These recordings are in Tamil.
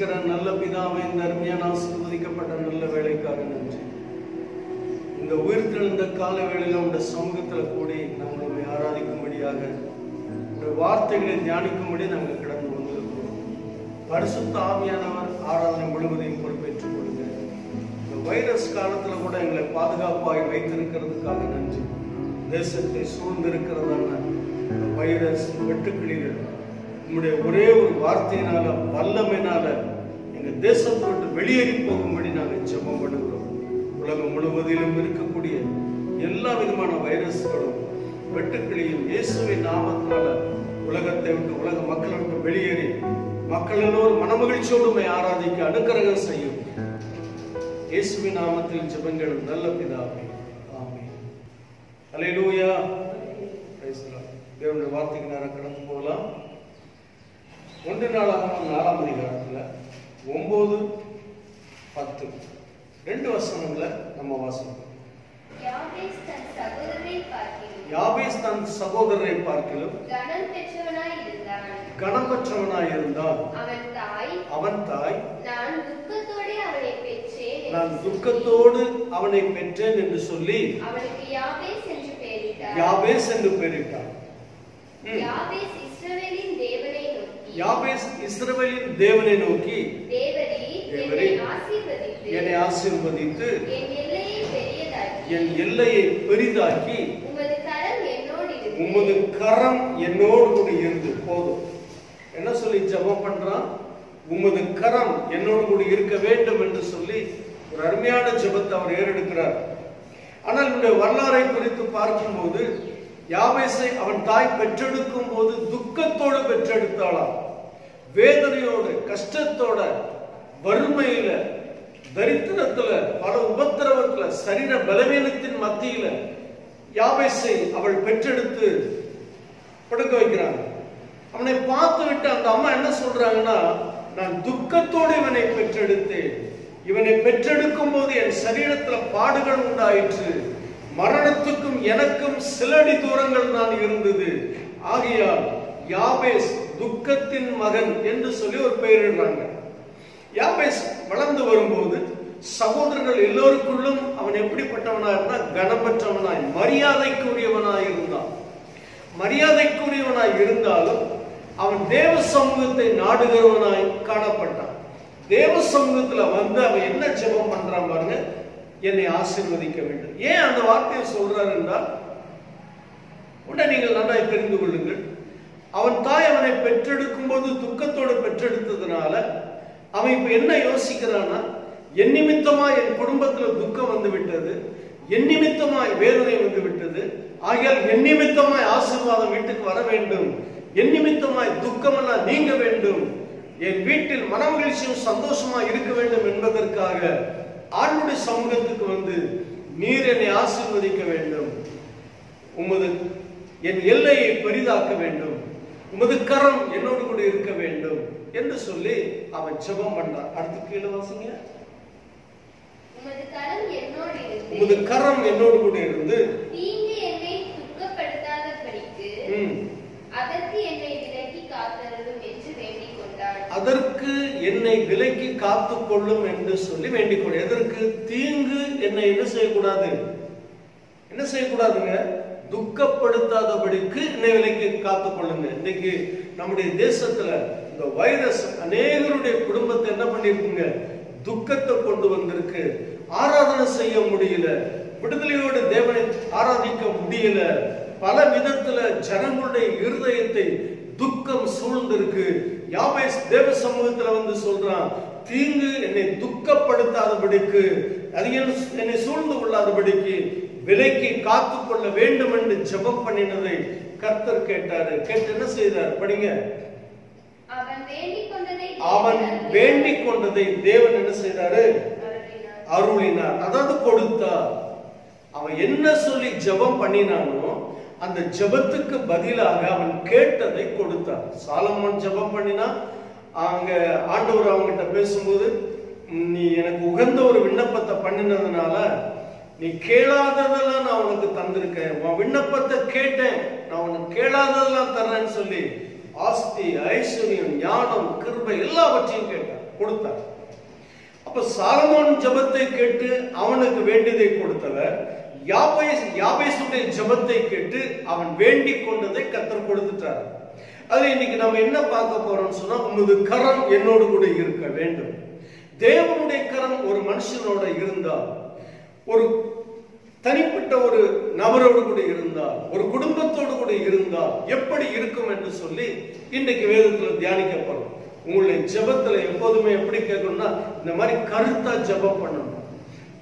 நேசிக்கிற நல்ல பிதாவே, இந்த அருமையான ஆசீர்வதிக்கப்பட்ட நல்ல வேலைக்காக நன்றி. இந்த உயிர்த்தெழுந்த கால வேளையில உடைய சமூகத்தில் கூடி நம்மளை ஆராதிக்கும்படியாக உடைய வார்த்தைகளை தியானிக்கும்படி நாங்கள் கடந்து வந்திருக்கிறோம். பரிசுத்த ஆவியானவர் ஆராதனை முழுவதையும் பொறுப்பேற்றுக் கொள்ளுங்க. இந்த வைரஸ் காலத்துல கூட எங்களை பாதுகாப்பாக வைத்திருக்கிறதுக்காக நன்றி. தேசத்தை சூழ்ந்திருக்கிறதான வைரஸ் வெட்டுக்கிளிகள் உங்களுடைய ஒரே ஒரு வார்த்தையினால வல்லமையினால எங்க தேசத்தை விட்டு வெளியேறி போகும்படி நாங்கள் ஜெபம் பண்ணுகிறோம். உலகம் முழுவதிலும் இருக்கக்கூடிய எல்லா விதமான வைரஸ்களும் வெட்டுக்கிளியும் இயேசுவின் நாமத்தினால உலகத்தை விட்டு உலக மக்களை விட்டு வெளியேறி மக்கள் எல்லோரும் மனமகிழ்ச்சியோடு ஆராதிக்க அனுக்கிரகம் செய்யும். இயேசுவின் நாமத்தில் ஜெபங்கள் நல்ல பிதாவே, ஆமென். அல்லேலூயா. Praise the Lord. தேவனுடைய வார்த்தைக்கு நேரம் கடந்து போகலாம். 1 நாளாகமம் 4ஆம் அதிகாரத்துல 9, 10 2 வசனங்களை நம்ம வாசிப்போம். யாபேஸ் தன் சகோதரரை பார்க்கிலும் கனம் பெற்றவனாய் இருந்தான். அவன் தாய் நான் துக்கத்தோடு அவனை பெற்றேன் என்று சொல்லி யாபேஸ் என்று பெயரிட்டான். யாபேஸ் இஸ்ரவேலின் தேவனை நோக்கி, தேவரே என்னை ஆசீர்வதித்து என் எல்லையை பெரிதாக்கி உமது கரம் என்னோடு கூட இருந்து போதும். என்ன சொல்லி ஜெபம் பண்றான்? உமது கரம் என்னோடு கூட இருக்க வேண்டும் என்று சொல்லி ஒரு அருமையான ஜெபத்தை அவர் ஏறெடுக்கிறார். ஆனால் இந்த வரலாறை குறித்து பார்க்கும்போது யாபேசை அவன் தாய் பெற்றெடுக்கும் போது துக்கத்தோடு பெற்றெடுத்தாளாம். வேதனையோடு, கஷ்டத்தோட, வறுமையில, தரித்திரத்துல, பல உபத்திரவத்துல, சரீர பலவீனத்தின் மத்தியில யாபேசை அவள் பெற்றெடுத்து படுக்க வைக்கிறாங்க. அவனை பார்த்து விட்டு அந்த அம்மா என்ன சொல்றாங்கன்னா, நான் துக்கத்தோடு இவனை பெற்றெடுத்தேன். இவனை பெற்றெடுக்கும் போது என் சரீரத்துல பாடுகள் உண்டாயிற்று. மரணத்துக்கும் எனக்கும் சிலடி தூரங்கள் தான் இருந்தது. ஆகையால் யாபேஸ் துக்கத்தின் மகன் என்று சொல்லி ஒரு பெயரிடுறாங்க. யாபேஸ் வளர்ந்து வரும்போது சகோதரர்கள் எல்லோருக்குள்ளும் அவன் எப்படிப்பட்டவனா இருந்தா, கனப்பற்றவனாய், மரியாதைக்குரியவனாய் இருந்தான். மரியாதைக்குரியவனாய் இருந்தாலும் அவன் தேவ சமூகத்தை நாடுகிறவனாய் காணப்பட்டான். தேவ சமூகத்துல வந்து அவன் என்ன ஜெபம் பண்றான் பாருங்க, என்னை ஆசீர்வதிக்க வேண்டும். ஏன் அந்த வார்த்தையை சொல்றார் என்றால், உடனே நீங்கள் நன்றாய் தெரிந்து கொள்ளுங்கள். அவன் தாய் அவனை பெற்றெடுக்கும் போது துக்கத்தோடு பெற்றெடுத்ததுனால அவன் இப்ப என்ன யோசிக்கிறான்னா, என் நிமித்தமாய் என் குடும்பத்துல துக்கம் வந்து விட்டது, என் நிமித்தமாய் வேதனை வந்து விட்டது, ஆகையால் என் நிமித்தமாய் ஆசீர்வாதம் வீட்டுக்கு வர வேண்டும், என் நிமித்தமாய் துக்கம் எல்லாம் நீங்க வேண்டும், என் வீட்டில் மனமகிழ்ச்சியும் சந்தோஷமா இருக்க வேண்டும் என்பதற்காக ஆண்டுடைய சமூகத்துக்கு வந்து, நீர் என்னை ஆசீர்வதிக்க வேண்டும், உமது என் எல்லையை பெரிதாக்க வேண்டும், உமது கரம் என்னோடு கூட இருக்க வேண்டும் என்று சொல்லி அவன் ஜெபம் பண்றான். அடுத்து கீழே வாசிங்க. உமது கரம் என்னோடு கூட இருந்து அதற்கு என்னை விலக்கி காத்துக் கொள்ளும் என்று சொல்லி வேண்டிக் கொள். எதற்கு? தீங்கு என்னை என்ன செய்யக்கூடாது, என்ன செய்யக்கூடாதுங்க, துக்கப்படுத்தாதபடிக்கு என்னை விலக்கி காத்துக் கொள்ளுங்க. இன்னைக்கு நம்முடைய தேசத்துல இந்த வைரஸ் அநேகருடைய குடும்பத்தை என்ன பண்ணிருக்குங்க, துக்கத்தை கொண்டு வந்திருக்கு. ஆராதனை செய்ய முடியல, விடுதலையோடு தேவனை ஆராதிக்க முடியல. பல விதத்துல ஜனங்களுடைய இருதயத்தை துக்கம் சூழ்ந்திருக்கு. யாபேஸ் தேவ சமூகத்துல வந்து சொல்றான், தீங்கு என்னை துக்கப்படுத்தாதபடிக்கு, அது என்னை சூழ்ந்து கொள்ளாதபடிக்கு விலைக்கு காத்து கொள்ள வேண்டும் என்று ஜெபம் பண்ணினதை கர்த்தர் கேட்டாரு. கேட்டு என்ன செய்தார்? படிங்க. அவன் வேண்டிக் கொண்டதை தேவன் என்ன செய்தாரு? அருளினார். அதாவது கொடுத்தார். அவன் என்ன சொல்லி ஜெபம் பண்ணினானோ அந்த ஜெபத்துக்கு பதிலாக அவன் கேட்டதை கொடுத்தார். சாலமோன் ஜெபம் பண்ணினா, அங்க ஆண்டவர் அவங்கிட்ட பேசும்போது, நீ எனக்கு உகந்த ஒரு விண்ணப்பத்தை பண்ணினதுனால நீ கேளாததெல்லாம் நான் உனக்கு தந்திருக்கேன், உன் விண்ணப்பத்தை கேட்டேன், நான் உனக்கு கேளாததெல்லாம் தர்றேன்னு சொல்லி ஆஸ்தி, ஐஸ்வர்யம், ஞானம், கிருபை எல்லாவற்றையும் கேட்டான். கொடுத்தார். அப்ப சாலமோன் ஜெபத்தை கேட்டு அவனுக்கு வேண்டியதை கொடுத்தவர், யாபேசுடைய ஜெபத்தை கேட்டு அவன் வேண்டிக் கொண்டதை கர்த்தர் கொடுத்துட்டார். அதுல இன்னைக்கு நம்ம என்ன பார்க்க போறோம்னு சொன்னா, உமது கரம் என்னோடு கூட இருக்க வேண்டும். தேவனுடைய கரம் ஒரு மனுஷனோட இருந்தால், ஒரு தனிப்பட்ட ஒரு நபரோடு கூட இருந்தால், ஒரு குடும்பத்தோடு கூட இருந்தால் எப்படி இருக்கும் என்று சொல்லி இன்றைக்கு வேதத்துல தியானிக்கப்படும். உங்களுடைய ஜெபத்துல எப்போதுமே எப்படி கேட்கணும்னா, இந்த மாதிரி கருத்தா ஜெபம் பண்ணணும்.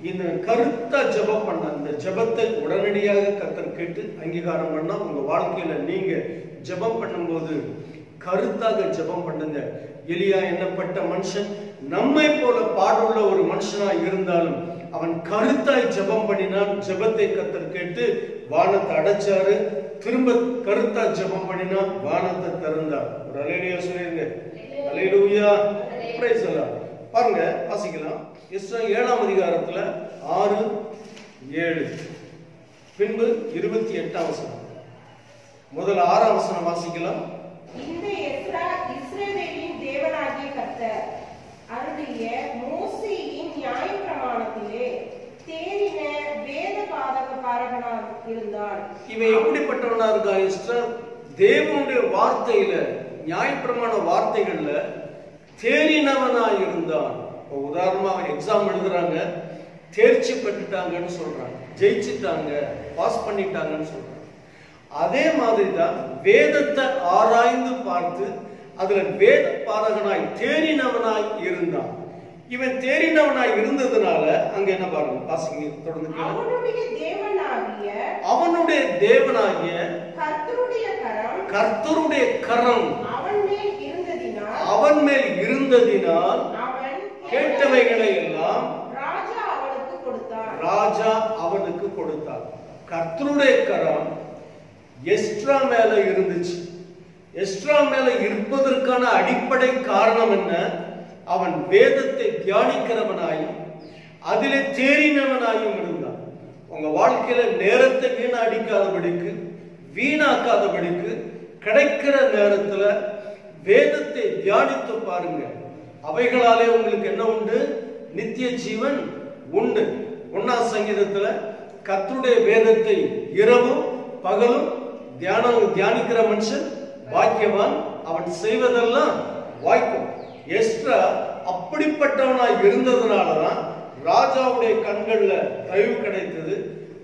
இந்த கருத்தா ஜெபம் பண்ண இந்த ஜெபத்தை உடனடியாக கர்த்தர் கேட்டு அங்கீகாரம் பண்ணா உங்க வாழ்க்கையில நீங்க ஜெபம் பண்ணும்போது கருத்தாக ஜெபம் பண்ணுங்க. எலியா என்னப்பட்ட மனுஷன் நம்மை போல பாடுள்ள ஒரு மனுஷனா இருந்தாலும் அவன் கருத்தாய் ஜெபம் பண்ணினான். ஜெபத்தை கர்த்தர் கேட்டு வானத்தை அடைச்சாரு. திரும்ப கருத்தா ஜெபம் பண்ணினான், வானத்தை திறந்தார். ஒரு அல்லேலூயா சொல்லுங்க. அல்லேலூயா, பிரைஸ் தி லார்ட். பாருங்க, வாசிக்கலாம். எஸ்றா 7ஆம் அதிகாரத்துல 6, 7 பின்பு 28ஆம் வசனம். முதல்ல 6ஆம் வசனம் வாசிக்கலாம். இந்த எஸ்றா இஸ்ரவேலின் தேவனாகிய கர்த்தர் அருளிய மோசேயின் நியாயப்பிரமாணத்திலே தேறின வேத பாரகனாக இருந்தான். இவன் எப்படிப்பட்டவனா இருக்கா? எஸ்றா தேவனுடைய வார்த்தையில, நியாயப்பிரமாண வார்த்தைகள்ல தேறினவனா இருந்தான். உதாரணமாக எக்ஸாம் எழுதுறாங்க, தேர்ச்சி பெற்றுட்டாங்கன்னு சொல்றாங்க, ஜெயிச்சுட்டாங்க, பாஸ் பண்ணிட்டாங்கன்னு சொல்றாங்க. அதே மாதிரிதான் வேதத்தை ஆராய்ந்து பார்த்து அதுல வேத பாரகனாய் தேறினவனாய் இருந்தான். இவன் தேறினவனாய் இருந்ததுனால அங்க என்ன பாருங்க, வாசிங்க தொடர்ந்து. அவனுடைய தேவனாகிய கர்த்தருடைய கரம் அவன் மேல் இருந்ததினால் கேட்டவைகளை எல்லாம் ராஜா அவனுக்கு கொடுத்தார். கர்த்தருடைய கரம் எஸ்றா மேல இருந்துச்சு. எஸ்றா மேல இருப்பதற்கான அடிப்படை காரணம் என்ன? அவன் வேதத்தை தியானிக்கிறவனாயும் அதிலே தேறினவனாயும் இருந்தான். உங்க வாழ்க்கையில நேரத்தை வீணடிக்காதபடிக்கு, வீணாக்காதபடிக்கு கிடைக்கிற நேரத்துல வேதத்தை தியானித்து பாருங்க. அவைகளாலே உங்களுக்கு என்ன உண்டு? நித்திய ஜீவன் உண்டு. 1ஆம் சங்கீதத்துல கர்த்தருடைய வேதத்தை இரவும் பகலும் தியானிக்கிற மனுஷன் பாக்கியவான், அவன் செய்வதெல்லாம் வாய்க்கும். எஸ்றா அப்படிப்பட்டவனா இருந்ததுனாலதான் ராஜாவுடைய கண்கள்ல தயவு கிடைத்தது.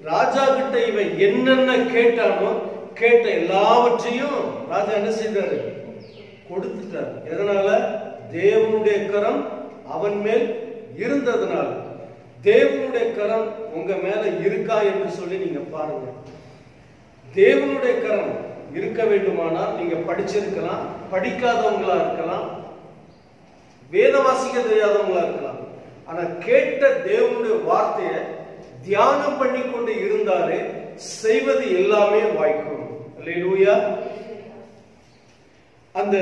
ராஜா கிட்ட இவன் என்னென்ன கேட்டானோ கேட்ட எல்லாவற்றையும் ராஜா என்ன செய்தாரு? கொடுத்துட்டார். எதனால? தேவனுடைய கரம் அவன் மேல் இருந்ததுனால. தேவனுடைய கரம் உங்க மேல இருக்கா என்று சொல்லி நீங்க பாருங்க. தேவனுடைய கரம் இருக்க வேண்டுமானால் நீங்க படிச்சிருக்கலாம், படிக்காதவங்களா இருக்கலாம், வேத வாசிக்க தெரியாதவங்களா இருக்கலாம். ஆனா கேட்ட தேவனுடைய வார்த்தையை தியானம் பண்ணி கொண்டு இருந்தாலே செய்வது எல்லாமே வாய்க்கும். அல்லேலூயா. அந்த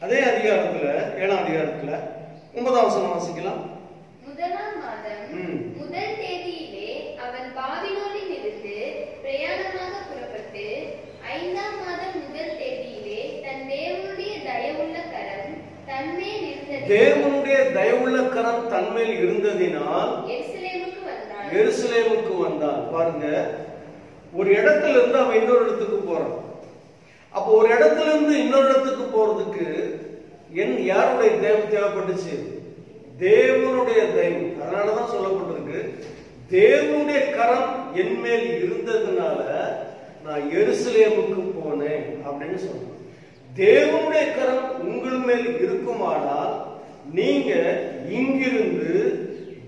அதே அதிகாரத்துல 7ஆம் அதிகாரத்துல 9ஆம் வசனம் வாசிக்கலாம். முதலாம் மாதம் முதல் தேதியிலே அவன் பாபிலோனில் இருந்து பிரயாணமாக புறப்பட்டு 5ஆம் மாதம் முதல் தேதியிலே தன் தேவனுடைய தயவுள்ள கரம் தன்மேல் இருந்தது. தேவனுடைய தயவுள்ள கரம் தன்மேல் இருந்ததினால் எருசலேமுக்கு வந்தான். பாருங்க, ஒரு இடத்துல இருந்து அவன் இன்னொரு இடத்துக்கு போறான். அப்போ ஒரு இடத்துல இருந்து இன்னொரு இடத்துக்கு போறதுக்கு யாருடைய தயவு தேவைப்பட்டுச்சு? தேவனுடைய தயவு. அதனாலதான் சொல்லப்பட்டிருக்கு, தேவனுடைய கரம் என் மேல் இருந்ததுனால நான் எருசலேமுக்கு போனேன் அப்படின்னு சொல்றேன். தேவனுடைய கரம் உங்கள் மேல் இருக்குமானால் நீங்க இங்கிருந்து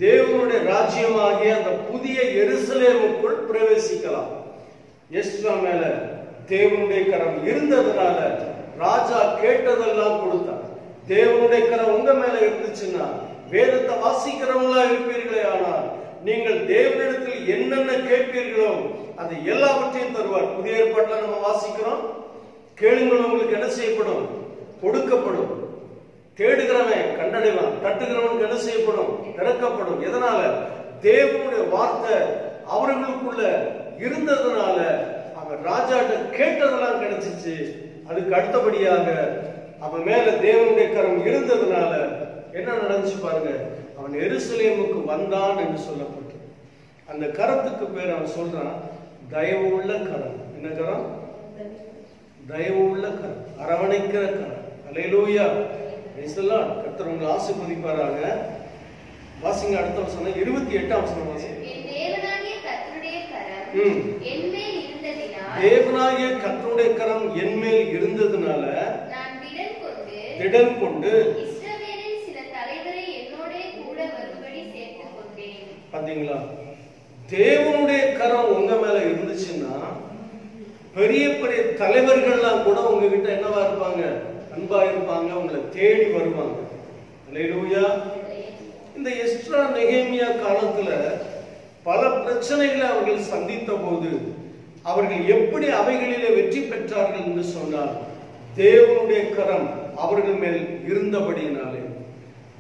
தேவனுடைய ராஜ்யமாகிய அந்த புதிய எருசலேமுக்குள் பிரவேசிக்கலாம். எஸ்றா மேல தேவனுடைய கரம் இருந்ததுனால ராஜா கேட்டதெல்லாம் கொடுத்தார். தேவனுடைய கரம் உங்க மேல இருந்துச்சுன்னா வேதத்தை வாசிக்கிறவங்களா இருப்பீர்களே, ஆனால் நீங்கள் தேவனிடத்தில் என்னென்ன கேட்பீர்களோ அது எல்லாவற்றையும் தருவார். புதிய ஏற்பாட்டுல நம்ம வாசிக்கிறோம், கேளுங்கள் உங்களுக்கு என்ன செய்யப்படும்? கொடுக்கப்படும். தேடுகிறவன் கண்டடைவான், தட்டுகிறவனுக்கு என்ன செய்யப்படும்? திறக்கப்படும். எதனால? தேவனுடைய வார்த்தை அவர்களுக்குள்ள இருந்ததுனால அவன் ராஜாட்ட கேட்டதெல்லாம் கிடைச்சிச்சு. அதுக்கு அடுத்தபடியாக அவன் மேல தேவனுடைய கரம் இருந்ததுனால என்ன நடந்துச்சு பாருங்க, அவன் எருசலேமுக்கு வந்தான் என்று சொல்லப்பட்டு அந்த கரத்துக்கு பேர் அவன் சொல்றான் தயவு உள்ள கரம். என்ன கரம்? தயவு உள்ள கரம், அரவணைக்கிற கரம். அல்லேலூயா, பிரைஸ் தி லார்ட். கர்த்தர் உங்களை ஆசீர்வதிப்பாராக. வாசிங்க அடுத்த வசனம் 28ஆம் வசனம் வாசிங்க. தேவனாகிய கர்த்தருடைய கரம் என்மேல் இருந்ததினால், தேவனாகிய கர்த்தருடைய கரம் என்மேல் இருந்ததினால நான் திடன் கொண்டு இஸ்ரவேலின் சில தலைவரை என்னோட கூட வரும்படி சேர்த்துக் கொண்டேன். பாத்தீங்களா, தேவனுடைய கரம் உங்க மேல இருந்துச்சுன்னா பெரிய பெரிய தலைவர்கள்லாம் கூட உங்ககிட்ட என்னவா இருப்பாங்க? அன்பா இருப்பாங்க, உங்களை தேடி வருவாங்க. அல்லேலூயா. இந்த எஸ்ட்ரா நெகேமியா காலத்துல பல பிரச்சனைகளை அவர்கள் சந்தித்த போது அவர்கள் எப்படி அவைகளிலே வெற்றி பெற்றார்கள் என்று சொன்னால் தேவனுடைய கரம் அவர்கள் மேல் இருந்தபடியினாலே,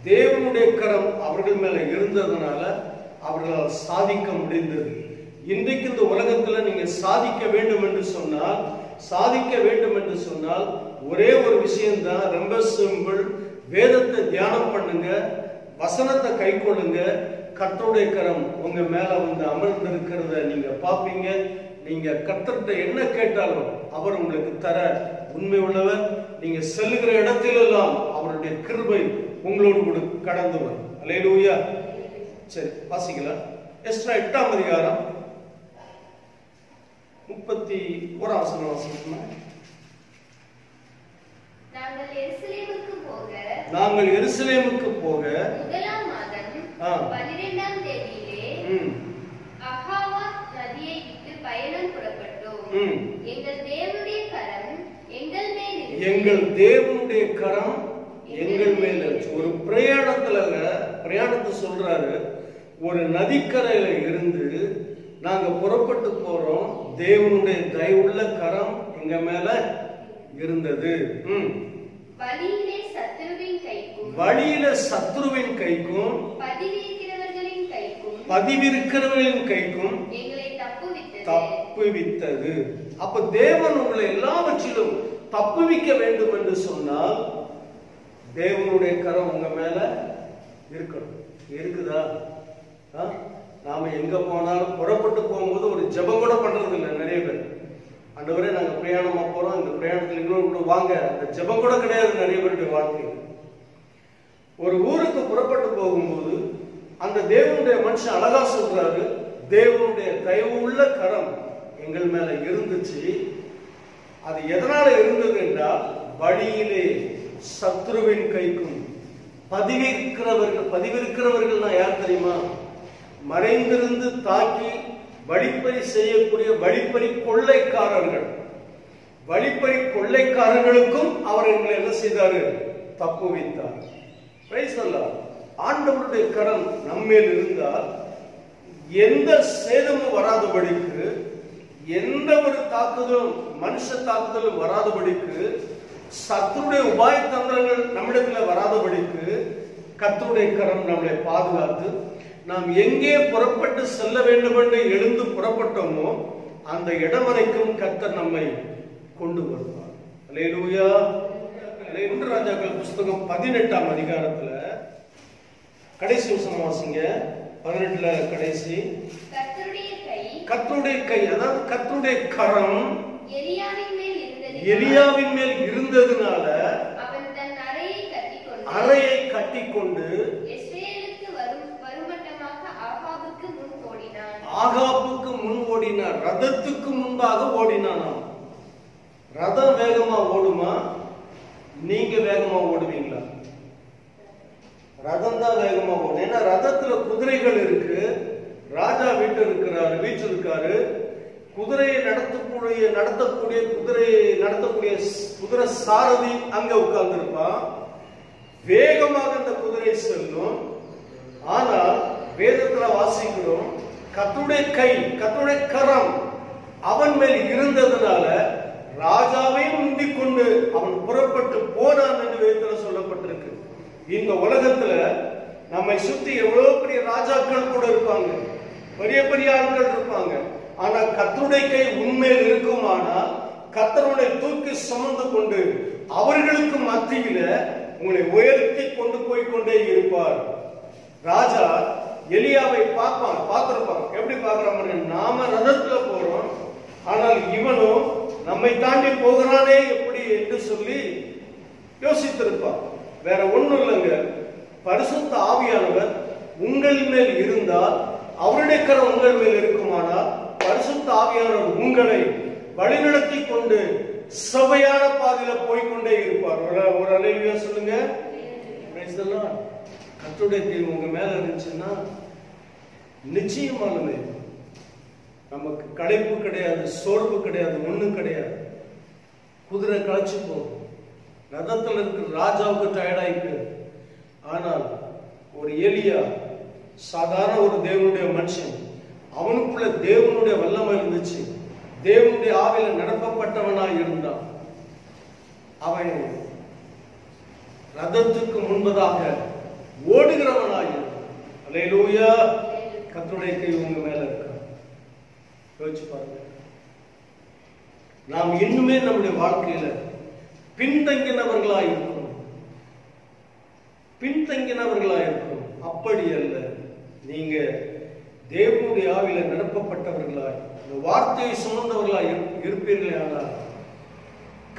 தேவனுடைய கரம் அவர்கள் மேல இருந்ததுனால அவர்களால் சாதிக்க முடிந்தது. இன்றைக்கு இந்த உலகத்துல நீங்க சாதிக்க வேண்டும் என்று சொன்னால் ஒரே ஒரு விஷயம்தான், ரொம்ப சிம்பிள். வேதத்தை தியானம் பண்ணுங்க, வசனத்தை கை கொள்ளுங்க, கர்த்தருடைய கரம் உங்க மேல வந்து அமர்ந்திருக்கிறத நீங்க பாப்பீங்க. நீங்க கர்த்தர்கிட்ட என்ன கேட்டாலும் அவர் உங்களுக்கு தர உண்மை உள்ளவர். நீங்க செல்லுகிற இடத்திலெல்லாம் அவருடைய கிருபை உங்களோடு கூட கடந்து வரும். அல்லேலூயா. சரி, வாசிக்கலாம். எஸ்ட்ரா 8ஆம் அதிகாரம் 31ஆம் வசனம் வாசிக்கணும். நாங்கள் எருசலேமுக்கு போக முதலாம் மாதம் 12ஆம் தேதியிலே அகாவாத் நதியை விட்டு பயணம் புறப்பட்டோம். எங்கள் தேவனுடைய கரம் எங்கள் மேல் இருந்துச்சு. ஒரு பிரயாணத்தை சொல்றாரு. ஒரு நதிக்கரையில இருந்து நாங்க புறப்பட்டு போறோம், தேவனுடைய தயவுள்ள கரம் எங்க மேல இருந்தது. வழியிலே சத்துருவின் கைக்கும் பதிவிருக்கிறவர்களின் கைக்கும் எங்களை தப்புவித்தது. அப்ப தேவன் உங்களை எல்லாவற்றிலும் தப்புவிக்க வேண்டும் என்று சொன்னால் தேவனுடைய கரம் உங்க மேல இருக்கணும். இருக்குதா? நாம எங்க போனாலும் புறப்பட்டு போகும்போது ஒரு ஜெபம் கூட பண்றது இல்லை நிறைய பேர். ஆண்டவரே நாங்க பிரயாணமா போறோம், இந்த பிரயாணத்துல இன்னொரு கூட வாங்க, அந்த ஜெபம் கூட கிடையாது நிறைய பேருடைய வாழ்க்கையில். ஒரு ஊருக்கு புறப்பட்டு போகும்போது அந்த தேவனுடைய மனுஷன் அழகா சொல்றாரு, தேவனுடைய தயவு உள்ள கரம் எங்கள் மேல இருந்துச்சு. அது எதனால இருந்தது என்றால் வழியிலே சத்ருவின் கைக்கும் பதிவிருக்கிறவர்கள் யார் தெரியுமா? மறைந்திருந்து தாக்கி வழிப்பறி செய்யக்கூடிய வழிப்பறி கொள்ளைக்காரர்கள். வழிப்பறி கொள்ளைக்காரர்களுக்கும் அவர் எங்களை என்ன செய்தாரு? தப்புவித்தார். பிரைஸ் அல்லாஹ். ஆண்டவருடைய கரம் நம்மேல் இருந்தால் எந்த சேதமும் வராதபடிக்கு, எந்த ஒரு தாக்குதலும் மனுஷ தாக்குதலும் வராதபடிக்கு, சத்துருடைய உபாய தந்திரங்கள் நம்மிடத்துல வராதபடிக்கு கர்த்தருடைய கரம் நம்மளை பாதுகாத்து நாம் எங்கே புறப்பட்டு செல்ல வேண்டும் என்று எழுந்து புறப்பட்டோமோ அந்த இடம் வரைக்கும் கர்த்தர் நம்மை கொண்டு வருவார். அல்லேலூயா. 1 ராஜாக்கள் புஸ்தகம் 18ஆம் அதிகாரத்துல கடைசி வசனம் வாசிங்க. 18ல கடைசி. கர்த்தருடைய கை, அதாவது கர்த்தருடைய கரம் எலியாவின் மேல் இருந்ததுனால அவன் தன் அறையை கட்டிக்கொண்டு ஆகாபுக்கு முன் ஓடினார். ரதத்துக்கு முன்பாக ஓடினானாம். ரதம் வேகமா ஓடுமா? நீங்க வேகமா ஓடுவீங்களா? ரதம் தான் வேகமா ஓடும். ஏன்னா ரதத்துல குதிரைகள் இருக்கு. ராஜா வீட்டிருக்காரு. குதிரையை நடத்தக்கூடிய குதிரை சாரதி அங்க உட்கார்ந்து இருப்பான். வேகமாக அந்த குதிரை செல்லும். ஆனால் வேதத்துல வாசிக்கிறோம், கர்த்தருடைய கரம் அவன் மேல் இருந்ததுனால ராஜாவை முந்திக் கொண்டு அவன் புறப்பட்டு போனான் என்று வேதத்துல சொல்லப்பட்டிருக்கு. இந்த உலகத்துல நம்மை சுத்தி எவ்வளவு பெரிய ராஜாக்கள் கூட இருப்பாங்க, பெரிய பெரிய ஆட்கள் இருப்பாங்க. ஆனா கர்த்தருடைய கை உண்மையில் இருக்குமானால் கர்த்தருடைய தூக்கி சுமந்து கொண்டு அவர்களுக்கு மத்தியில உங்களை உயர்த்தி கொண்டு போய் கொண்டே இருப்பார். ராஜா எலியாவை பார்த்திருப்பான். எப்படி பார்க்கிறாங்க? நாம ரதத்துல போறோம், ஆனால் இவனும் நம்மை தாண்டி போகிறானே எப்படி என்று சொல்லி யோசித்திருப்பான். வேற ஒண்ணும் இல்லைங்க, பரிசுத்த ஆவியானவர் உங்கள் மேல் இருந்தால், அவருடைய கரம் உங்கள் மேல் இருக்குமானால், பரிசுத்த ஆவியானவர் உங்களை வழிநடத்தி கொண்டு சபையான பாதையில போய்கொண்டே இருப்பார். ஒரு அல்லேலூயா சொல்லுங்க. கர்த்தருடைய தீர்வு உங்க மேல இருந்துச்சுன்னா நிச்சயமாலுமே நமக்கு களைப்பு கிடையாது, சோர்வு கிடையாது, ஒண்ணும் கிடையாது. குதிரை களைச்சு போகும், ரதத்துல இருக்கிற ராஜாவுக்கு டயர்டாயிருக்கு. ஆனால் ஒரு எலியா சாதாரண ஒரு தேவனுடைய மனுஷன், அவனுக்குள்ள தேவனுடைய வல்லமை இருந்துச்சு, தேவனுடைய ஆவில நடப்பப்பட்டவனாய் இருந்தான். அவன் ரதத்துக்கு முன்பதாக ஓடுகிறவனாய் இருந்தான். அல்லேலூயா. கர்த்தருடைய கை உங்க மேல இருக்க. யோசிச்சு பாருங்க, நாம் இன்னுமே நம்முடைய வாழ்க்கையில பின்தங்கினவர்களாய் இருக்கணும், பின்தங்கினவர்களாய் இருக்கணும். அப்படி அல்ல, நீங்க தேவனுடைய ஆவில நிரப்பப்பட்டவர்களாய் இந்த வார்த்தையை சுமந்தவர்களாய் இருப்பீர்களே, ஆனால்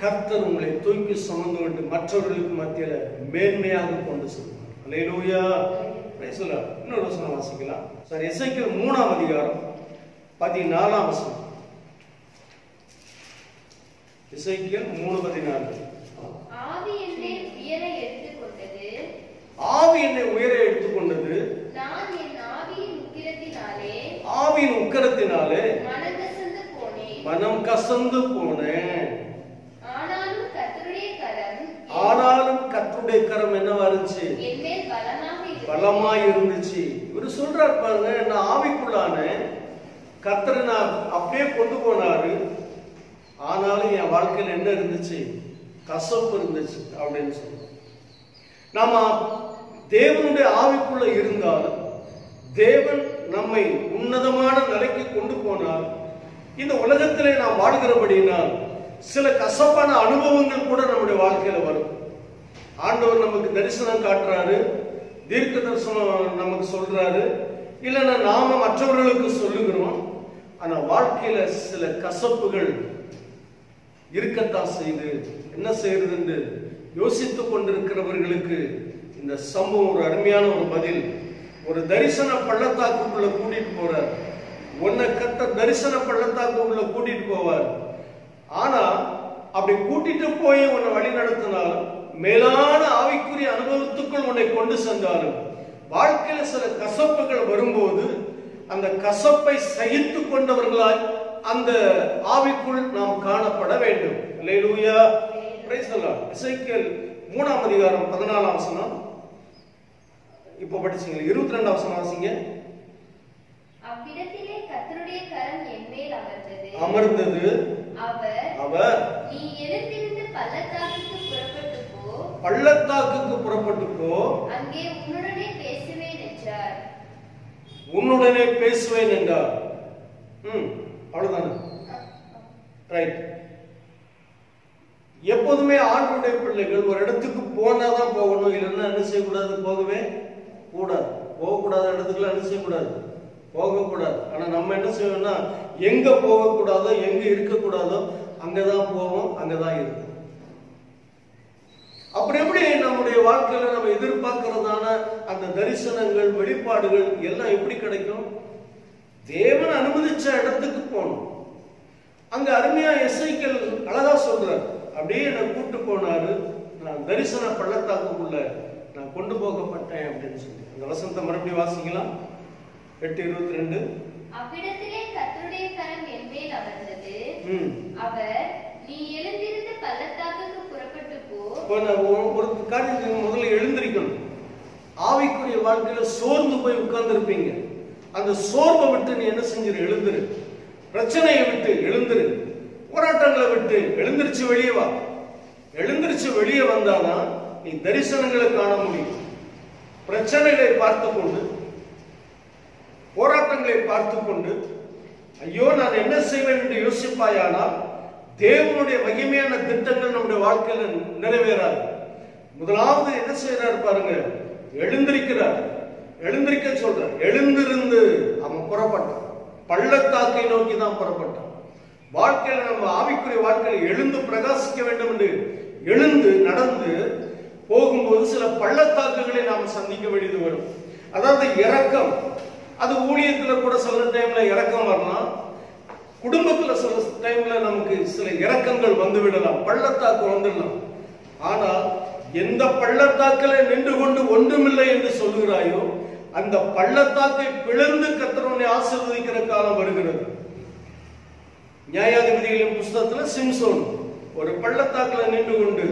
கர்த்தர் உங்களை தூக்கி சுமந்து கொண்டு மற்றவர்களுக்கு மத்தியில மேன்மையாக கொண்டு செல்வார். அல்லேலூயா. இன்னொரு வசனம் வாசிக்கலாம். சார், எசேக்கியேல் 3ஆம் அதிகாரம் 14ஆம் வசனம். எசேக்கியேல் 3:14. ஆவி என்னை உயர எடுத்துக்கொண்டது, ஆவி என்னை உயர எடுத்துக்கொண்டது, நான் என் ஆவியின் உக்கிரத்தினாலே மனம் கசந்து போனேன். ஆனாலும் கர்த்தருடைய கரம் என்னவா இருந்துச்சு? பலமாய் இருந்துச்சு. இவரு சொல்றாரு பாருங்க, நான் ஆவிக்குள்ளான கர்த்தரை நான் அப்படியே கொண்டு போனாரு, ஆனாலும் என் வாழ்க்கையில் என்ன இருந்துச்சு? கசப்பு இருந்துச்சு அப்படின்னு சொல்றோம். நாம தேவனுடைய ஆவிக்குள்ள இருந்தால், தேவன் நம்மை உன்னதமான நிலைக்கு கொண்டு போனால், இந்த உலகத்திலே நாம் வாழ்கிறபடினால் சில கசப்பான அனுபவங்கள் கூட நம்முடைய வாழ்க்கையில வரும். ஆண்டவர் நமக்கு தரிசனம் காட்டுறாரு, தீர்க்க தரிசனம் நமக்கு சொல்றாரு, இல்லைன்னா நாம மற்றவர்களுக்கு சொல்லுகிறோம். ஆனா வாழ்க்கையில சில கசப்புகள் இருக்கத்தான் செய்து என்ன செய்யறது என்று யோசித்துக் கொண்டிருக்கிறவர்களுக்கு இந்த சம்பவம் ஒரு அருமையான ஒரு பதில். ஒரு தரிசன பள்ளத்தாக்குக்குள்ள கூட்டிட்டு போறார். உன்னை கத்த தரிசன பள்ளத்தாக்குக்குள்ள கூட்டிட்டு போவார். ஆனா அப்படி கூட்டிட்டு போய் உன்னை வழி நடத்தினாலும், மேலான ஆவிக்குரிய அனுபவத்துக்குள் உன்னை கொண்டு சென்றாலும், வாழ்க்கையில சில கசப்புகள் வரும்போது அந்த கசப்பை சகித்து கொண்டவர்களாய் அந்த ஆவிக்குள் நாம் காணப்பட வேண்டும். அல்லேலூயா. Praise the Lord. எசேக்கியேல் 3ஆம் அதிகாரம் 14ஆம் வசனம். இப்போ படிச்சீங்க, 22ஆம் வசனம் வாசிங்க. அவ்விடத்திலே கர்த்தருடைய கரம் என் மேல் அமர்ந்தது. அவர் நீ எழுந்திருந்து பள்ளத்தாக்குக்கு புறப்பட்டு போ, அங்கே உன்னுடனே பேசுவேன் என்றார். உன்னுடனே பேசுவேன் என்றார். அவ்வளவுதானே? ரைட். எப்போதுமே ஆண்டுடைய பிள்ளைகள் ஒரு இடத்துக்கு போனாதான் போகணும், இல்லைன்னா என்ன செய்யக்கூடாது? போகவே கூடாது. போகக்கூடாத இடத்துக்குலாம் என்ன செய்யக்கூடாது? போகக்கூடாது. ஆனா நம்ம என்ன செய்வோம்னா, எங்க போகக்கூடாதோ எங்க இருக்கக்கூடாதோ அங்கதான் போவோம், அங்கதான் இருக்கும். அப்படி எப்படி நம்முடைய வாழ்க்கையில நம்ம எதிர்பார்க்கிறதான அந்த தரிசனங்கள், வெளிப்பாடுகள் எல்லாம் எப்படி கிடைக்கும்? தேவன் அனுமதிச்ச இடத்துக்கு போகணும். அங்க அருமையா எசேக்கியேல் அழகா சொல்றார், அப்படியே என்னை கூட்டு போனாரு, நான் தரிசன பள்ளத்தாக்குக்குள்ள நான் கொண்டு போகப்பட்டேன் அப்படின்னு சொல்லி. அந்த வசனத்தை மறுபடியும் வாசிக்கலாம். 8:22. அவ்விடத்திலே கர்த்தருடைய கரம் என் மேல் அமர்ந்தது. அவர் நீ எழுந்திருந்து பள்ளத்தாக்குக்கு புறப்பட்டு போ. ஒரு காரியத்தை முதல்ல எழுந்திருக்கணும். ஆவிக்குரிய வாழ்க்கையில சோர்ந்து போய் உட்கார்ந்து இருப்பீங்க. அந்த சோர்வை விட்டு நீ என்ன செஞ்சிரு? எழுந்துரு. பிரச்சனையை விட்டு எழுந்துரு. போராட்டங்களை விட்டு எழுந்திருச்சு வெளியே வா. எழுந்திருச்சு வெளியே வந்தாதான் நீ தரிசனங்களை காண முடியும். பிரச்சனைகளை பார்த்து கொண்டு, போராட்டங்களை பார்த்து கொண்டு ஐயோ நான் என்ன செய்வேன் என்று யோசிப்பாயானால், தேவனுடைய மகிமையான திட்டங்கள் நம்முடைய வாழ்க்கையில நிறைவேறாது. முதலாவது என்ன செய்யறாரு பாருங்க, எழுந்திருக்கிறார். எழுந்திருக்க சொல்றார். எழுந்திருந்து அவன் புறப்பட்டான். பள்ளத்தாக்கை நோக்கி தான் புறப்பட்டான். வாழ்க்கையில நம்ம ஆவிக்குரிய வாழ்க்கையில எழுந்து பிரகாசிக்க வேண்டும் என்று எழுந்து நடந்து போகும்போது சில பள்ளத்தாக்குகளை நாம் சந்திக்க வேண்டியது வரும். அதாவது இறக்கம். அது ஊழியத்துல கூட சில டைம்ல இறக்கம் வரலாம், குடும்பத்துல சில டைம்ல நமக்கு சில இறக்கங்கள் வந்து விடலாம், பள்ளத்தாக்கு வந்துடலாம். ஆனால் எந்த பள்ளத்தாக்கில நின்று கொண்டு ஒன்றுமில்லை என்று சொல்லுகிறாயோ அந்த பள்ளத்தாக்கை பிளந்து கர்த்தர் உன்னை ஆசீர்வதிக்கிற காலம் வருகிறது. நியாயாதிபதிகளின் புஸ்தகத்துல சிம்சோன் ஒரு பள்ளத்தாக்கில் நின்று கொண்டு,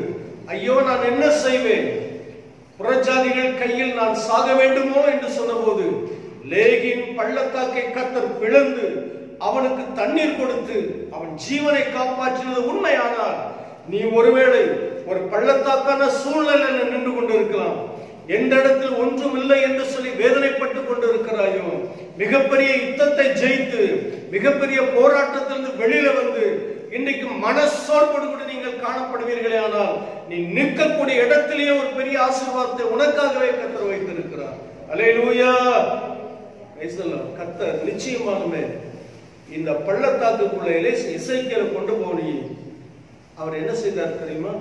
ஐயோ நான் என்ன செய்வேன், புறஜாதிகள் கையில் நான் சாக வேண்டுமோ என்று சொன்னபோது லேகின் பள்ளத்தாக்கை கர்த்தர் பிளந்து அவனுக்கு தண்ணீர் கொடுத்து அவன் ஜீவனை காப்பாற்றினது உண்மையானால் நீ ஒருவேளை ஒரு பள்ளத்தாக்கான சூழ்நிலையில் நின்று கொண்டிருக்கலாம். எந்த இடத்தில் ஒன்றும் இல்லை என்று சொல்லி வேதனைப்பட்டு கொண்டிருக்கிறாயோ, மிகப்பெரிய யுத்தத்தை ஜெயித்து மிகப்பெரிய போராட்டத்திலிருந்து வெளியில வந்து இன்றைக்கு மனசோர்வோடு கூட நீங்கள் காணப்படுவீர்களே, ஆனால் நீ நிற்கக்கூடிய இடத்திலேயே ஒரு பெரிய ஆசீர்வாதத்தை உனக்காகவே கர்த்தர் வைத்திருக்கிறார். அல்லேலூயா. கர்த்தர் நிச்சயமாகவே இந்த பள்ளத்தாக்குக்குள்ள எசேக்கியேலை கொண்டு போனி அவர் என்ன செய்தார் தெரியுமா?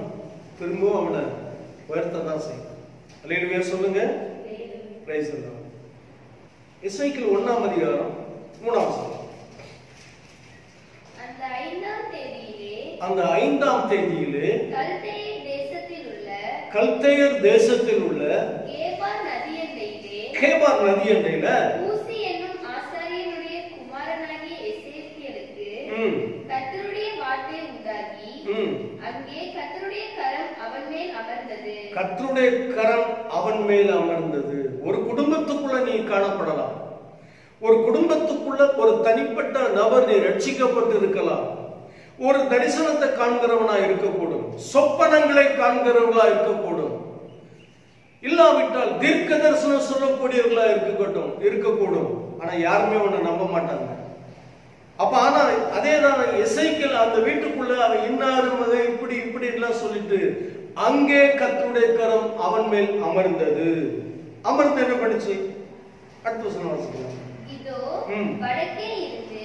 திரும்பவும் அவனை உயர்த்ததான் செய்தார். அல்லேலூயா சொல்லுங்க. Price the Lord. எசேக்கியேல் 1ஆம் அதிகாரம் 3ஆம் வசனம். அந்த 5ஆம் தேதியிலே கல்தேயர் தேசத்தில் உள்ள கேபார் நதி எண்டையில ஊசி என்னும் ஆசாரியனுடைய குமாரனாகிய எசேக்கியேலுக்கு கர்த்தருடைய வார்த்தை உண்டாகி அங்கே கர்த்தருடைய கரம் அவன் மேல் அமர்ந்தது. கர்த்தருடைய கரம் அவன் மேல் அமர்ந்தது. ஒரு குடும்பத்துக்குள்ள நீ காணப்படலாம். ஒரு குடும்பத்துக்குள்ள ஒரு தனிப்பட்ட நபர் நீ ரட்சிக்கப்பட்டு இருக்கலாம். ஒரு தரிசனத்தை காண்கிறவனா இருக்கக்கூடும், சொப்பனங்களை காண்கிறவர்களா இருக்கக்கூடும், இல்லாவிட்டால் தீர்க்க தரிசனம் சொல்லக்கூடியவர்களா இருக்கக்கூடும். ஆனா யாருமே உன்னை நம்ப மாட்டாங்க. அப்ப ஆனா அதேதான் எசேக்கியேல் அந்த வீட்டுக்குள்ள அவன் இன்னாரு இப்படி இப்படி எல்லாம் சொல்லிட்டு அங்கே கர்த்தருடைய கரம் அவன் மேல் அமர்ந்தது. அமர்ந்து என்ன பண்ணுச்சு? அடுத்த வசனம் வாசிக்கலாம். இதோ வடக்கே இருந்து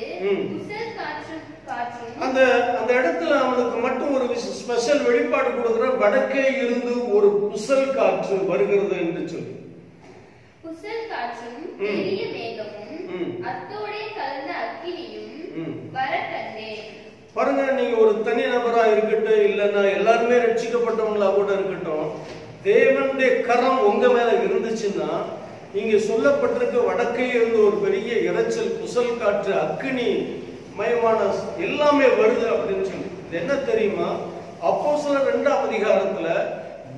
புசல் காற்று அந்த இடத்துல அவனுக்கு மட்டும் ஒரு ஸ்பெஷல் வெளிப்பாடு கொடுக்கிற, வடக்கே இருந்து ஒரு புசல் காற்று வருகிறது என்று சொல்லி. புசல் காற்றும் பெரிய மேகமும் அத்தோடே கலந்த அக்கினியும் வர கண்டேன். பாருங்க, நீங்க ஒரு தனி நபரா இருக்கட்டும், இல்லன்னா எல்லாருமே ரட்சிக்கப்பட்டவங்களா கூட இருக்கட்டும், தேவனுடைய கரம் உங்க மேல இருந்துச்சுன்னா இங்க சொல்லப்பட்டிருக்க வடக்கே இருந்து ஒரு பெரிய இரைச்சல், புசல் காற்று, அக்கினி மயமான எல்லாமே வருது அப்படின்னு சொல்லி. என்ன தெரியுமா? அப்போஸ்தலர் 2ஆம் அதிகாரத்துல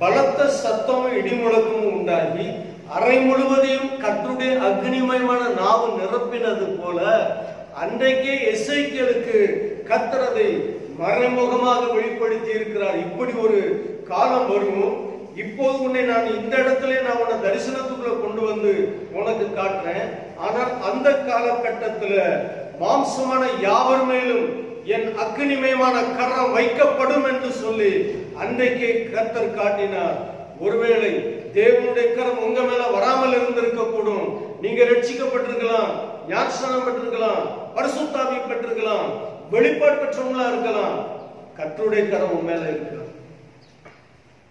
பலத்த சத்தமும் இடிமுழக்கமும் உண்டாகி அறை முழுவதையும் கர்த்தருடைய அக்னிமயமான நாவு நிரப்பினது போல அன்றைக்கே எசேக்கியேலுக்கு கர்த்தர் அதை மறைமுகமாக வெளிப்படுத்தி இருக்கிறார். இப்படி ஒரு காலம் வரும், இப்போது உன்னை நான் இந்த இடத்துல நான் உன்னை தரிசனத்துக்குள்ள கொண்டு வந்து உனக்கு காட்டுறேன். ஆனால் அந்த காலகட்டத்துல மாம்சமான யாவர் மேலும் என் அக்னிமயமான கரம் வைக்கப்படும் என்று சொல்லி அன்றைக்கே கர்த்தர் காட்டினார். ஒருவேளை தேவனுடைய கரம் உங்க மேல வராமல் இருந்திருக்க கூடும். நீங்க ரட்சிக்கப்பட்டிருக்கலாம், ஞானஸ்நானம் பெற்றிருக்கலாம், பரிசுத்த ஆவி பெற்றிருக்கலாம், வெளிப்பாடு பெற்றவங்களா இருக்கலாம். கர்த்தருடைய கரம் உங்க மேல இருக்காது.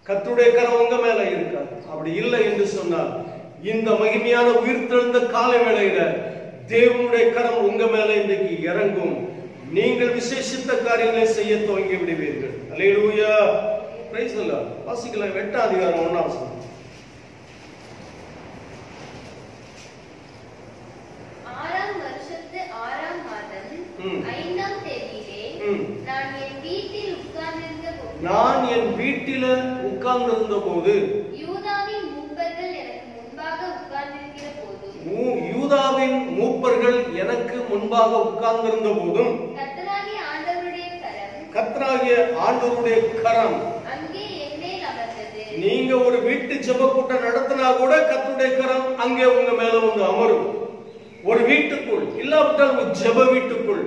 கர்த்தருடைய கரம் உங்க மேல இருக்காது. அப்படி இல்லை என்று சொன்னால் இந்த மகிமையான உயிர்த்தெழுந்த கால வேளையில தேவனுடைய கரம் உங்க மேல இன்றைக்கு இறங்கும். நீங்கள் விசேஷித்த காரியங்களை செய்ய துவங்கி விடுவீர்கள். அல்லேலூயா. Praise the lord. வாசிக்கலாம் 8ஆம் அதிகாரம் 1ஆம் வசனம். 6ஆம் வருஷத்து 6ஆம் மாதம் 5ஆம் தேதியிலே நான் என் வீட்டில் உட்கார்ந்திருந்த போது யூதாவின் மூப்பர்கள் எனக்கு முன்பாக உட்கார்ந்திருந்த போதும் கர்த்தராகிய ஆண்டவருடைய கரம் அங்கே என் மேல் அமர்ந்தது. நீங்க ஒரு வீட்டு ஜெப கூட்டம் நடத்தினா கூட கர்த்தருடைய கரம் அங்கே உங்க மேல வந்து அமரும். ஒரு வீட்டுக்குள், இல்லாவிட்டால் ஒரு ஜெப வீட்டுக்குள்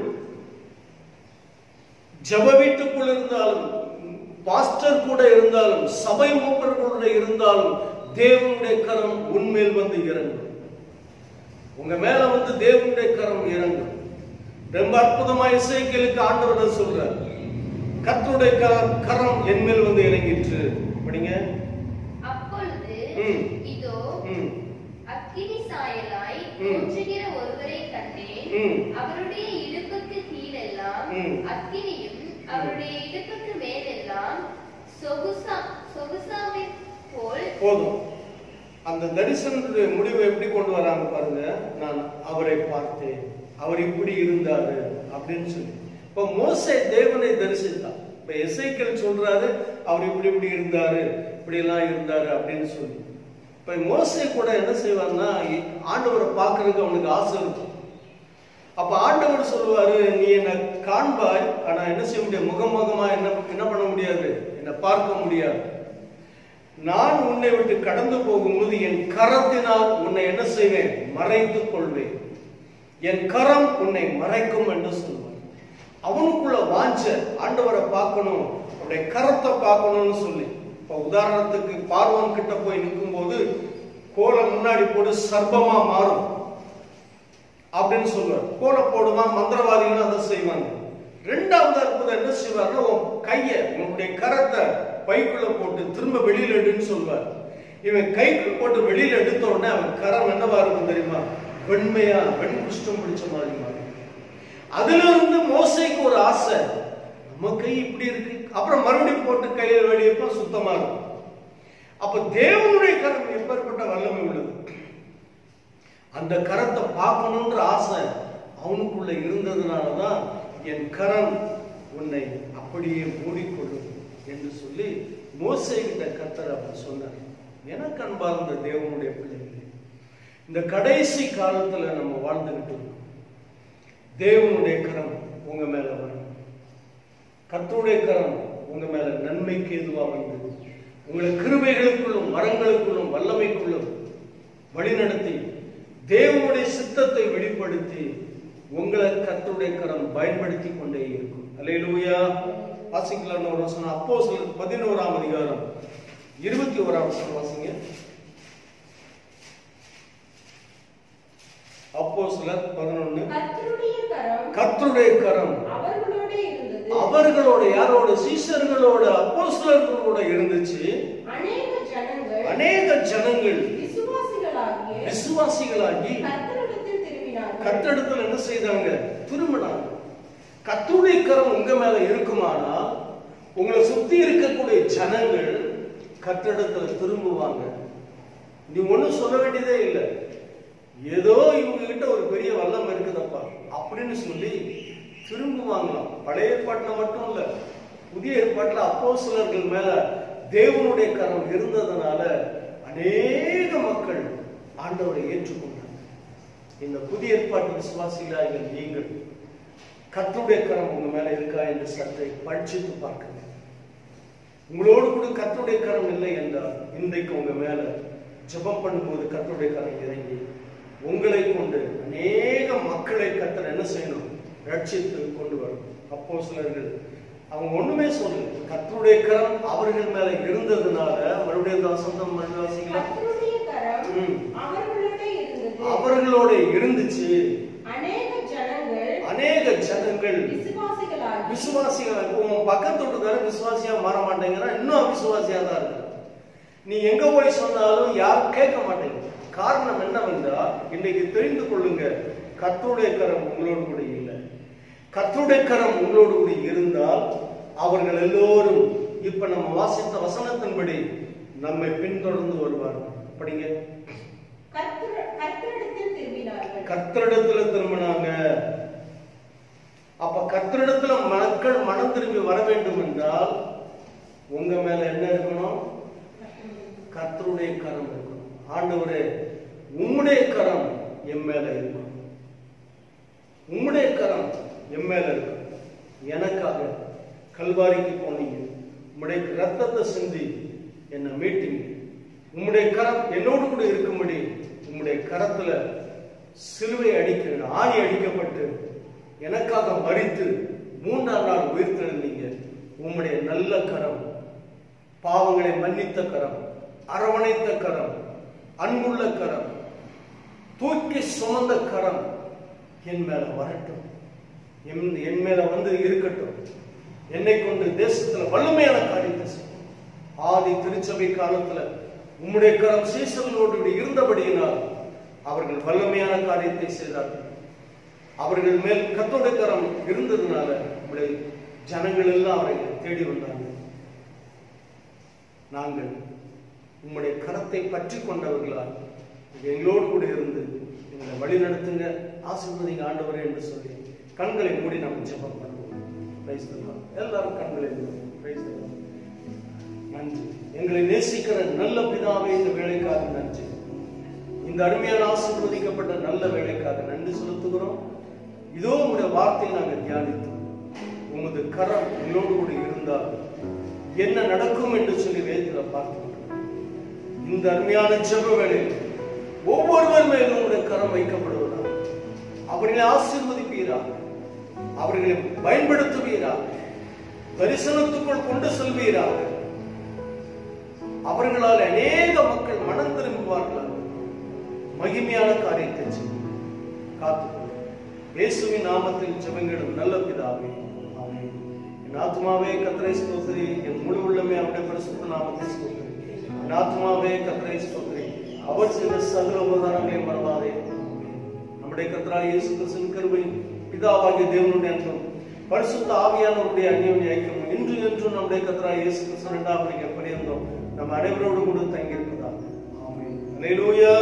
ஜெப வீட்டுக்குள் இருந்தாலும், பாஸ்டர் கூட இருந்தாலும், சபை மூப்பர்களோட இருந்தாலும் தேவனுடைய கரம் உன்மேல் வந்து இறங்கும். உங்க மேல வந்து தேவனுடைய கரம் இறங்கும். ரொம்ப அற்புதமா எசேக்கியேலுக்கு ஆண்டவர் சொல்றார், கர்த்தருடைய கரம் என் மேல் வந்து இறங்கிற்று. படிங்க. அப்பொழுது இதோ அக்கினி சாயலாய் தோன்றுகிற ஒருவரை கண்டேன். அவருடைய இடுப்புக்கு கீழெல்லாம் அக்கினியும் அவருடைய இடுப்புக்கு மேலெல்லாம் சொகுசாவை போல். போதும். அந்த தரிசனத்துடைய முடிவை எப்படி கொண்டு வராங்க பாருங்க. நான் அவரை பார்த்தேன், அவர் இப்படி இருந்தாரு அப்படின்னு சொல்லி. இப்ப மோசே தேவனை தரிசித்தான். இப்ப எசேக்கியேல் சொல்றாரு அவர் இப்படி இப்படி இருந்தாரு, இப்படி எல்லாம் இருந்தாரு அப்படின்னு சொல்லி. இப்ப மோசே கூட என்ன செய்வார்னா, ஆண்டவரை பார்க்கறதுக்கு அவனுக்கு ஆசை இருக்கும். அப்ப ஆண்டவர் சொல்லுவாரு, நீ என்ன காண்பாய், ஆனா என்ன செய்ய முடியாது, முகமுகமா என்ன பண்ண முடியாது, என்ன பார்க்க முடியாது. நான் உன்னை விட்டு கடந்து போகும்போது என் கரத்தினால் உன்னை என்ன செய்வேன், மறைத்துக் கொள்வேன். என் கரம் உன்னை மறைக்கும் என்று சொல்லுவார். அவனுக்குள்ள வாஞ்ச ஆண்டவரை பார்க்கணும், அவருடைய கரத்தை பார்க்கணும்னு சொல்லி. இப்ப உதாரணத்துக்கு பார்வோன் கிட்ட போய் நிற்கும் போது கோலை முன்னாடி போட்டு சர்ப்பமா மாறும் அப்படின்னு சொல்லுவார். கோலை போடுவான், மந்திரவாதிகள் அதை செய்வாங்க. ரெண்டாவது அற்புதம் என்ன செய்வார்னா, உன் கைய உன்னுடைய கரத்தை பைக்குள்ள போட்டு திரும்ப வெளியில எடுன்னு சொல்வார். இவன் கைக்குள்ள போட்டு வெளியில எடுத்த உடனே அவன் கரம் என்னவா இருக்கும் தெரியுமா, வெண்மையா வெண் குஷ்டம் பிடிச்ச மாதிரி மாறி. அதுல இருந்து மோசேக்கு ஒரு ஆசை, நம்ம கை இப்படி இருக்கு, அப்புறம் மறுபடியும் போட்டு கையில வெளியப்ப சுத்தமா இருக்கும். அப்ப தேவனுடைய கரம் எப்பேற்பட்ட வல்லமை உள்ளது. அந்த கரத்தை பார்க்கணுன்ற ஆசை அவனுக்குள்ள இருந்ததுனாலதான் என் கரம் உன்னை அப்படியே மூடிக்கொள்ளும் என்று சொல்லி மோசே கிட்ட கர்த்தர் அப்படி சொன்னார். எனக்கு அன்பார்ந்த தேவனுடைய பிள்ளைகளே, இந்த கடைசி காலத்துல நம்ம வாழ்ந்துகிட்டு இருக்கோம். தேவனுடைய கரம் உங்க மேல வரும். கர்த்தருடைய கரம் உங்க மேல நன்மைக்கு எதுவா வந்து உங்களை கிருபைகளுக்குள்ளும் மரங்களுக்குள்ளும் வல்லமைக்குள்ளும் வழிநடத்தி தேவனுடைய சித்தத்தை வெளிப்படுத்தி உங்களை கர்த்தருடைய கரம் பயன்படுத்தி கொண்டே இருக்கும். அல்லேலூயா. வாசிக்கலாம் ஒரு வசனம். அப்போஸ்தலர் 11ஆம் அதிகாரம் 21ஆம் வசனம் வாசிங்க. அப்போஸ்தலர் 11. கர்த்தருடைய கரம் அவர்களோட யாரோட, சீஷர்களோட, அப்போஸ்தலர்களோட இருந்துச்சு. அநேக ஜனங்கள் விசுவாசிகளாகி கர்த்தரிடத்தில் என்ன செய்தாங்க, திரும்பினாங்க. கர்த்தருடைய கரம் உங்க மேல இருக்குமானா உங்களை சுத்தி இருக்கக்கூடிய ஜனங்கள் கர்த்தரிடத்துல திரும்புவாங்க. நீ ஒண்ணும் சொல்ல வேண்டியதே இல்லை, ஏதோ இவங்க கிட்ட ஒரு பெரிய வல்லம் இருக்குதப்பா அப்படின்னு சொல்லி திரும்புவாங்களாம். பழைய ஏற்பாட்டுல மட்டும் இல்ல, புதிய ஏற்பாட்டுல அப்போஸ்தலர்கள் மேல தேவனுடைய கரம் இருந்ததுனால அநேக மக்கள் ஆண்டவரை ஏற்றுக்கொண்டாங்க. இந்த புதிய ஏற்பாட்டு விசுவாசிகளாக நீங்கள் கர்த்தருடைய கரம் உங்க மேல இருக்கா என்று சற்றை பரிசித்து பார்க்க. உங்களோடு கூட கர்த்தருடைய கரம் இல்லை என்றால் இன்றைக்கு உங்க மேல ஜெபம் பண்ணும்போது கர்த்தருடைய கரம் இறங்கி உங்களை கொண்டு அநேக மக்களை கர்த்தர் என்ன செய்யணும், ரட்சித்து கொண்டு வரும். அப்போஸ்தலர்கள் அவங்க ஒண்ணுமே சொல்லல, கர்த்தருடைய கரம் அவர்கள் மேல இருந்ததுனால. மறுபடியும் வசந்தம் வாசிக்கலாம். அவர்களோட இருந்துச்சு. அநேக ஜனங்கள் விசுவாசிகள். உன் பக்கத்தோட்டுக்கார விசுவாசியா மாற மாட்டேங்கிறான், இன்னும் அவிசுவாசியா தான் இருக்கு. நீ எங்க போய் சொன்னாலும் யாரும் கேட்க மாட்டேங்க. காரணம் என்னவென்றால், இன்னைக்கு தெரிந்து கொள்ளுங்க, கர்த்தருடைய கரம் உங்களோடு கூட இல்லை. கர்த்தருடைய கரம் உங்களோடு கூட இருந்தால் அவர்கள் எல்லோரும் இப்ப நம்ம வாசித்த வசனத்தின்படி நம்மை பின்தொடர்ந்து வருவார்கள். படிங்க. கர்த்தரிடத்துல திரும்பினாங்க. அப்ப கர்த்தரிடத்துல மக்கள் மனம் திரும்பி வர வேண்டும் என்றால் உங்க மேல என்ன இருக்கணும், கர்த்தருடைய கரம் இருக்கணும். ஆண்டவரே, உம்முடைய கரம் என் மேல இருக்கணும், உம்முடைய கரம் என் மேல இருக்கணும். எனக்காக கல்வாரிக்கு போனீங்க, உம்முடைய ரத்தத்தை சிந்தி என்னை மீட்டீங்க. உம்முடைய கரம் என்னோடு கூட இருக்கும்படி உம்முடைய கரத்துல சிலுவை ஆணி அடிக்கப்பட்டு எனக்காக மரித்து மூன்றாம் நாள் உயிர்த்தெழுந்தீங்க. உம்முடைய நல்ல கரம், பாவங்களை மன்னித்த கரம், அரவணைத்த கரம், அன்புள்ள கரம், தூக்கி சுமந்த கரம் என் மேல வரட்டும், என் மேல வந்து இருக்கட்டும். என்னை கொண்டு தேசத்துல வல்லமையான காரியத்தை செய்யும். ஆதி திருச்சபை காலத்துல உம்முடைய கரம் சீசர்களோடு இருந்தபடியினால் அவர்கள் வல்லமையான காரியத்தை செய்தார்கள். அவர்கள் மேல் கர்த்தருடைய கரம் இருந்ததுனால உங்களுடைய ஜனங்கள் எல்லாம் அவரை தேடி வந்தார்கள். நாங்கள் உம்முடைய கரத்தை பற்றி கொண்டவர்களால் எங்களோடு கூட இருந்து எங்களை வழி நடத்துங்க, ஆசீர்வதிங்க ஆண்டவரே என்று சொல்லி கண்களை மூடி நாம் ஜெபம் பண்ணுவோம். எல்லாரும் கண்களை மூடி. நன்றி. எங்களை நேசிக்கிற நல்ல பிதாவே, இந்த வேலைக்காக நன்றி. இந்த அருமையான ஆசீர்வதிக்கப்பட்ட நல்ல வேலைக்காக நன்றி செலுத்துகிறோம். இதோ உங்களுடைய வார்த்தையை நாங்கள் தியானித்தோம். உமது கரம் எங்களோடு கூட இருந்தால் என்ன நடக்கும் என்று சொல்லி வேதத்தில் பார்த்துக்கிறோம். இந்த அருமையான ஜெப வேளையில் ஒவ்வொருவர் மேலும் உங்களுடைய கரம் வைக்கப்படுவதாக, அவர்களை ஆசீர்வதிப்பீராக, அவர்களை பயன்படுத்துவீராக, தரிசனத்துக்குள் கொண்டு செல்வீராக. அவர்களால் அநேக மக்கள் மனம் திரும்புவார்களாக. மகிமையான காரியத்தை செய்யும். காத்துக்கொள்ளும். இயேசுவின் நாமத்தில் ஜெபங்களும் நல்ல பிதாவே, ஆமென். என் ஆத்துமாவே கர்த்தரை ஸ்தோத்திரி, என் முழு உள்ளமே அவருடைய பரிசுத்த நாமத்தை ஸ்தோத்திரி. என் ஆத்துமாவே கர்த்தரை ஸ்தோத்திரி, அவர் செய்த சகல உபகாரங்களையும் மறவாதே. நம்முடைய கர்த்தராகிய இயேசு கிறிஸ்துவின் கிருபையும் பிதாவாகிய தேவனுடைய அன்பும் பரிசுத்த ஆவியானவருடைய அந்யோன்ய ஐக்கியமும் இன்று என்றும் நம்முடைய கர்த்தராகிய இயேசு கிறிஸ்து இரண்டாம் எப்படி இருந்தோம் நம் அனைவரோடு கூட தங்கியிருப்பதாக. ஆமென். அல்லேலூயா.